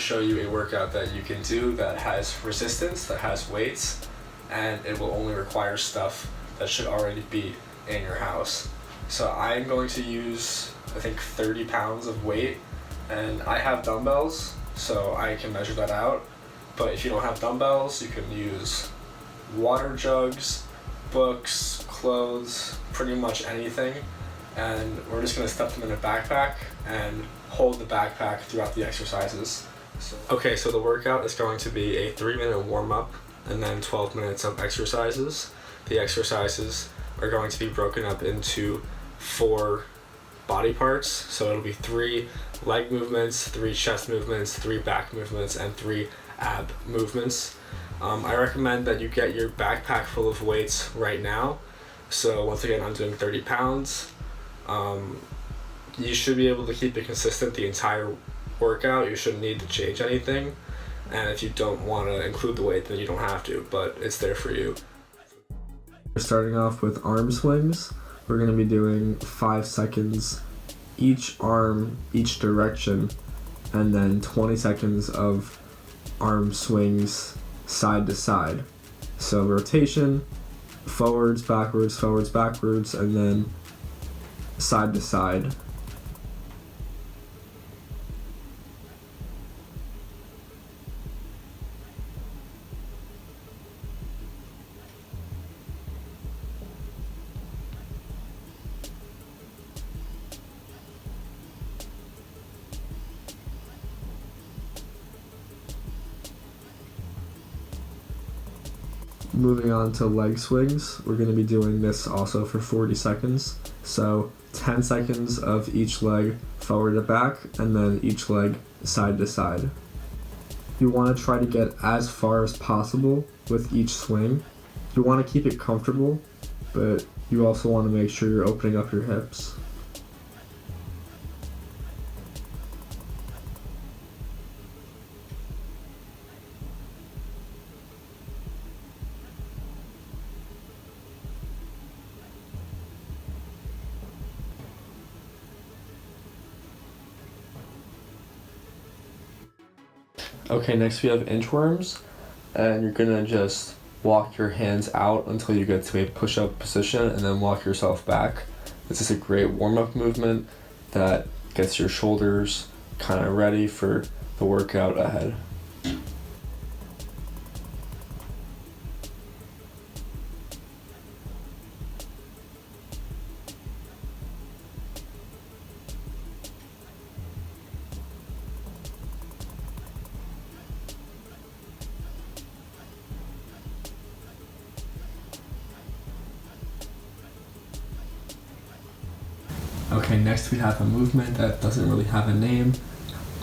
show you a workout that you can do that has resistance, that has weights, and it will only require stuff that should already be in your house. So I'm going to use, I think, 30 pounds of weight, and I have dumbbells, so I can measure that out. But if you don't have dumbbells, you can use water jugs, books, clothes, pretty much anything. And we're just going to stuff them in a backpack and hold the backpack throughout the exercises. Okay, so the workout is going to be a 3-minute warm-up and then 12 minutes of exercises. The exercises are going to be broken up into 4 body parts. So it'll be 3 leg movements, 3 chest movements, 3 back movements, and 3 ab movements. I recommend that you get your backpack full of weights right now. So once again, I'm doing 30 pounds. You should be able to keep it consistent the entire workout. You shouldn't need to change anything. And if you don't want to include the weight, then you don't have to, but it's there for you. We're starting off with arm swings. We're going to be doing 5 seconds each arm, each direction, and then 20 seconds of arm swings side to side. So rotation, forwards, backwards, and then side to side. Moving on to leg swings, we're going to be doing this also for 40 seconds. So 10 seconds of each leg forward to back, and then each leg side to side. You want to try to get as far as possible with each swing. You want to keep it comfortable, but you also want to make sure you're opening up your hips. Okay, next we have inchworms, and you're gonna just walk your hands out until you get to a push-up position and then walk yourself back. This is a great warm-up movement that gets your shoulders kind of ready for the workout ahead. Okay, next we have a movement that doesn't really have a name.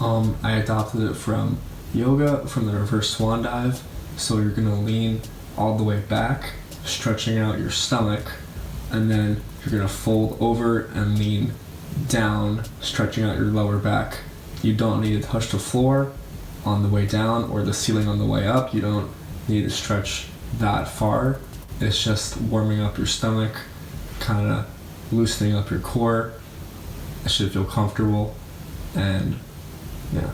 I adopted it from yoga, from the reverse swan dive. So you're gonna lean all the way back, stretching out your stomach, and then you're gonna fold over and lean down, stretching out your lower back. You don't need to touch the floor on the way down or the ceiling on the way up. You don't need to stretch that far. It's just warming up your stomach, kind of loosening up your core. It should feel comfortable, and yeah.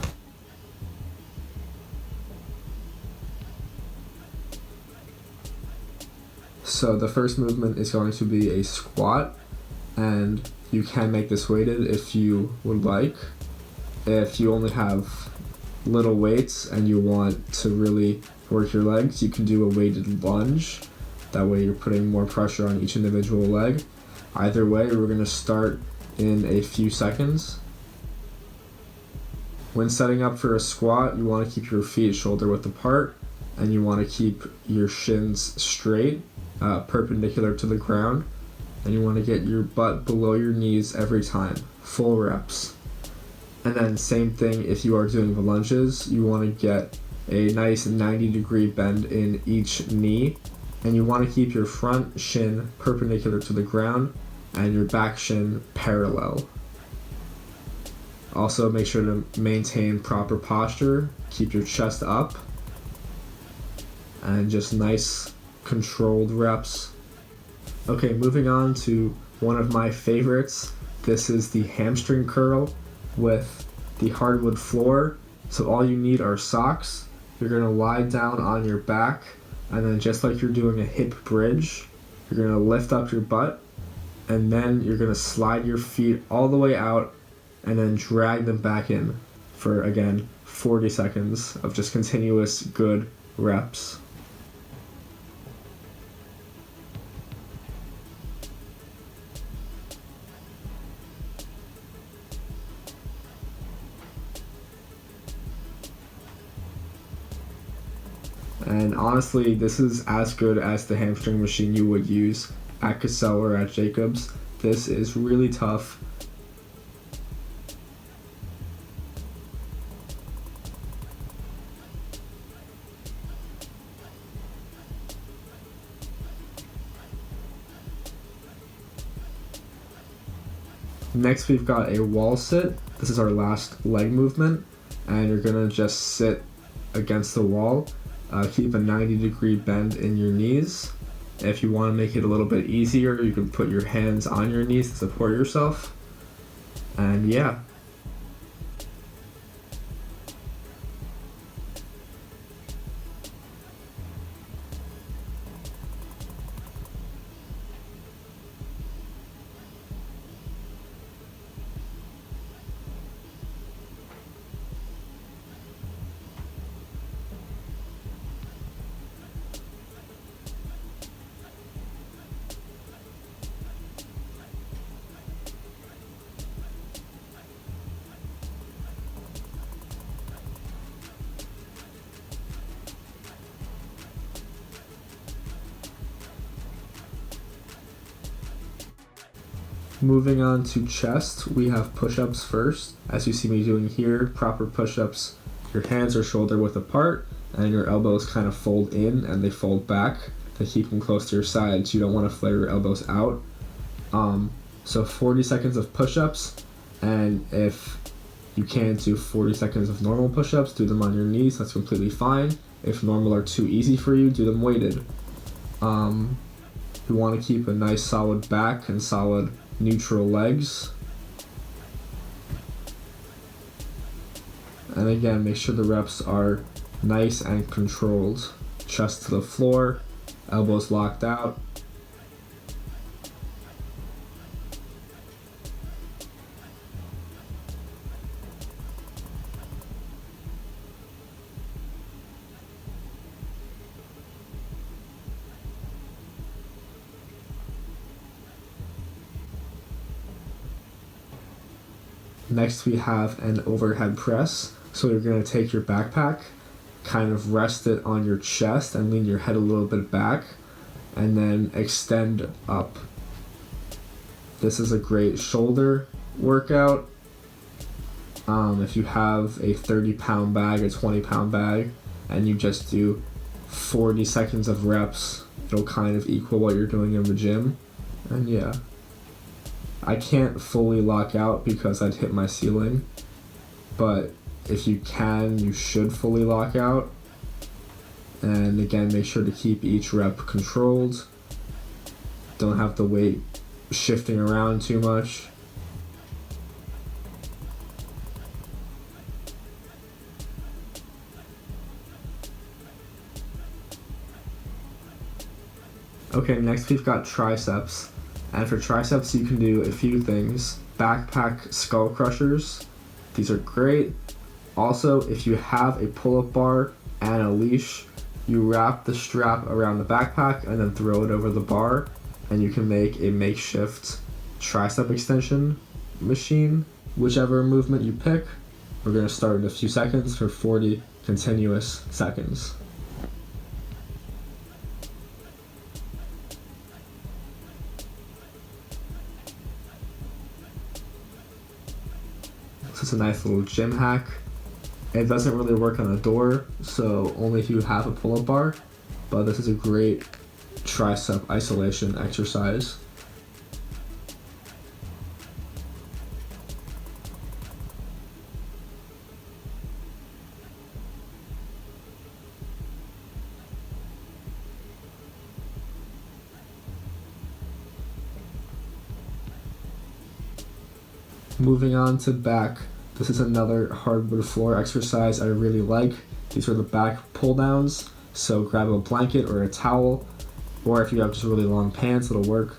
So the first movement is going to be a squat, and you can make this weighted if you would like. If you only have little weights and you want to really work your legs, you can do a weighted lunge. That way you're putting more pressure on each individual leg. Either way, we're going to start in a few seconds. When setting up for a squat, you want to keep your feet shoulder width apart, and you want to keep your shins straight, perpendicular to the ground, and you want to get your butt below your knees every time, full reps. And then same thing if you are doing the lunges, you want to get a nice 90-degree bend in each knee, and you want to keep your front shin perpendicular to the ground and your back shin parallel. Also make sure to maintain proper posture, keep your chest up, and just nice controlled reps. Okay, moving on to one of my favorites. This is the hamstring curl with the hardwood floor So all you need are socks. You're going to lie down on your back, and then just like you're doing a hip bridge, you're going to lift up your butt, and then you're going to slide your feet all the way out and then drag them back in for, again, 40 seconds of just continuous good reps. And honestly, this is as good as the hamstring machine you would use at Cassell or at Jacobs. This is really tough. Next, we've got a wall sit. This is our last leg movement, and you're gonna just sit against the wall. Keep a 90-degree bend in your knees. If you want to make it a little bit easier, you can put your hands on your knees to support yourself. And yeah. Moving on to chest, we have push-ups first. As you see me doing here, proper push-ups, your hands are shoulder width apart and your elbows kind of fold in and they fold back to keep them close to your sides. You don't want to flare your elbows out. So 40 seconds of push-ups, and if you can do 40 seconds of normal push-ups, do them on your knees, that's completely fine. If normal are too easy for you, do them weighted. You want to keep a nice solid back and solid neutral legs. And again, make sure the reps are nice and controlled. Chest to the floor, elbows locked out. Next we have an overhead press. So you're going to take your backpack, kind of rest it on your chest and lean your head a little bit back, and then extend up. This is a great shoulder workout. If you have a 30-pound bag, a 20-pound bag, and you just do 40 seconds of reps, it'll kind of equal what you're doing in the gym. And yeah. I can't fully lock out because I'd hit my ceiling, but if you can, you should fully lock out. And again, make sure to keep each rep controlled. Don't have the weight shifting around too much. Okay, next we've got triceps. And for triceps, you can do a few things. Backpack skull crushers. These are great. Also, if you have a pull-up bar and a leash, you wrap the strap around the backpack and then throw it over the bar, and you can make a makeshift tricep extension machine. Whichever movement you pick, we're going to start in a few seconds for 40 continuous seconds. So it's a nice little gym hack. It doesn't really work on a door, so only if you have a pull-up bar, but this is a great tricep isolation exercise. Moving on to back, This is another hardwood floor exercise I really like. These are the back pull downs. So grab a blanket or a towel, or if you have just really long pants, it'll work.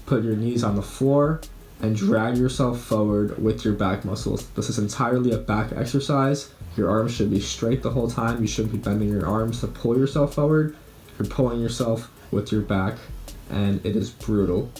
Put your knees on the floor and drag yourself forward with your back muscles. This is entirely a back exercise. Your arms should be straight the whole time. You shouldn't be bending your arms to pull yourself forward. You're pulling yourself with your back, and it is brutal.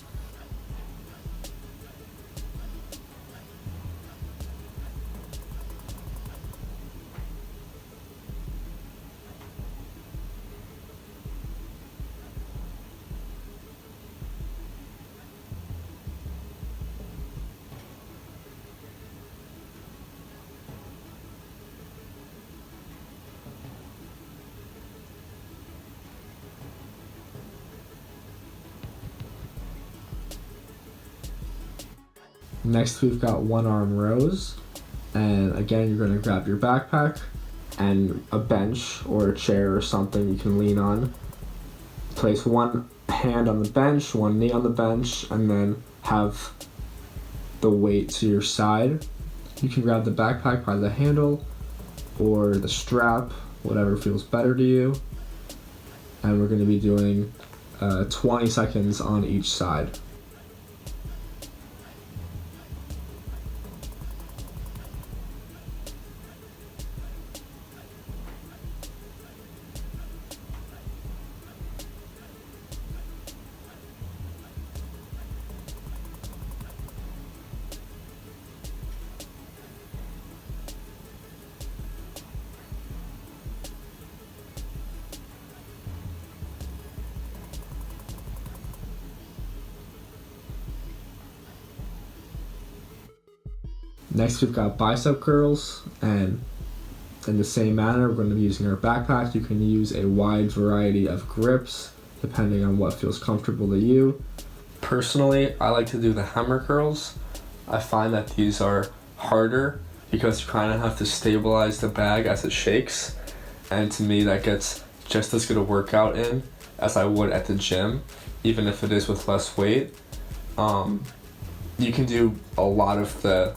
Next, we've got one arm rows, and again, you're going to grab your backpack and a bench or a chair or something you can lean on. Place one hand on the bench, one knee on the bench, and then have the weight to your side. You can grab the backpack by the handle or the strap, whatever feels better to you. And we're going to be doing 20 seconds on each side. Next, we've got bicep curls, and in the same manner, we're going to be using our backpack. You can use a wide variety of grips depending on what feels comfortable to you. Personally, I like to do the hammer curls. I find that these are harder because you kind of have to stabilize the bag as it shakes, and to me that gets just as good a workout in as I would at the gym, even if it is with less weight. You can do a lot of the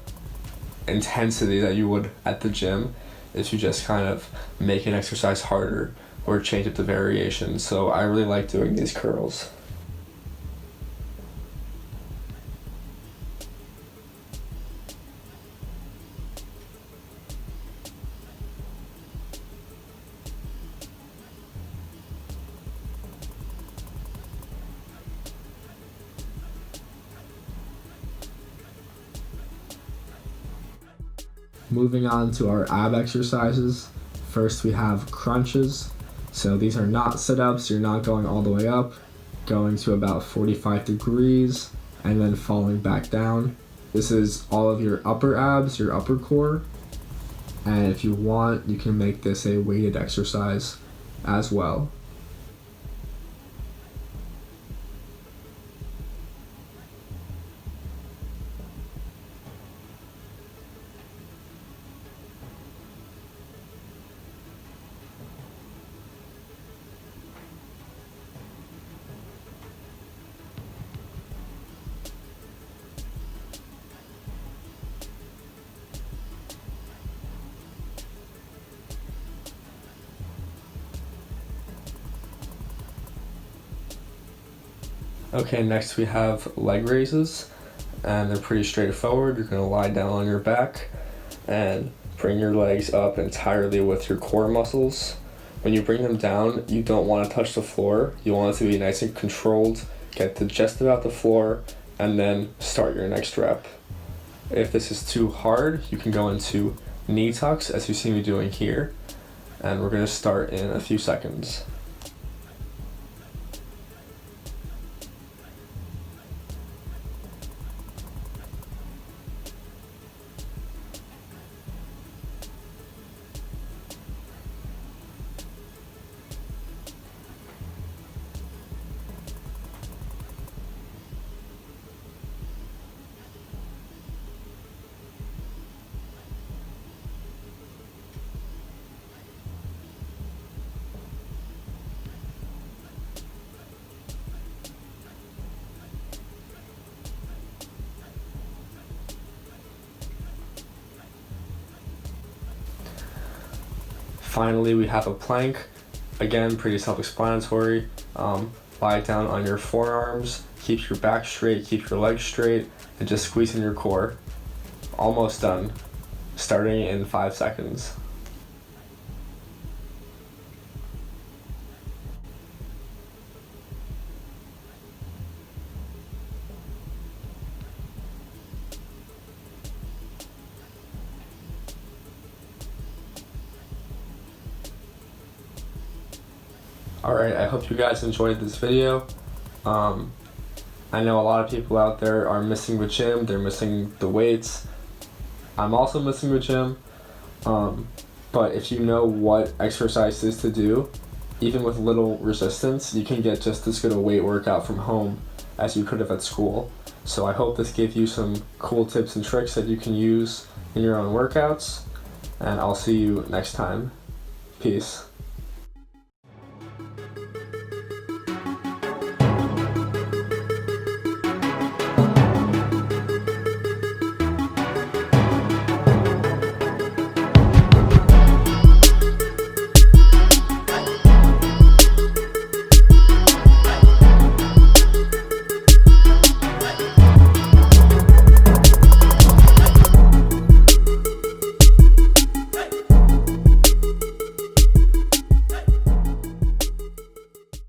intensity that you would at the gym if you just kind of make an exercise harder or change up the variation. So I really like doing these curls. Moving on to our ab exercises. First, we have crunches. So these are not sit-ups. You're not going all the way up, going to about 45 degrees and then falling back down. This is all of your upper abs, your upper core. And if you want, you can make this a weighted exercise as well. Okay, next we have leg raises, and they're pretty straightforward. You're going to lie down on your back and bring your legs up entirely with your core muscles. When you bring them down, you don't want to touch the floor. You want it to be nice and controlled, get to just about the floor, and then start your next rep. If this is too hard, you can go into knee tucks, as you see me doing here, and we're going to start in a few seconds. finally, we have a plank. Again, pretty self-explanatory. Lie down on your forearms, keep your back straight, keep your legs straight, and just squeeze in your core. Almost done. Starting in 5 seconds. Alright, I hope you guys enjoyed this video. I know a lot of people out there are missing the gym, they're missing the weights. I'm also missing the gym, but if you know what exercises to do, even with little resistance, you can get just as good a weight workout from home as you could have at school. So I hope this gave you some cool tips and tricks that you can use in your own workouts, and I'll see you next time. Peace.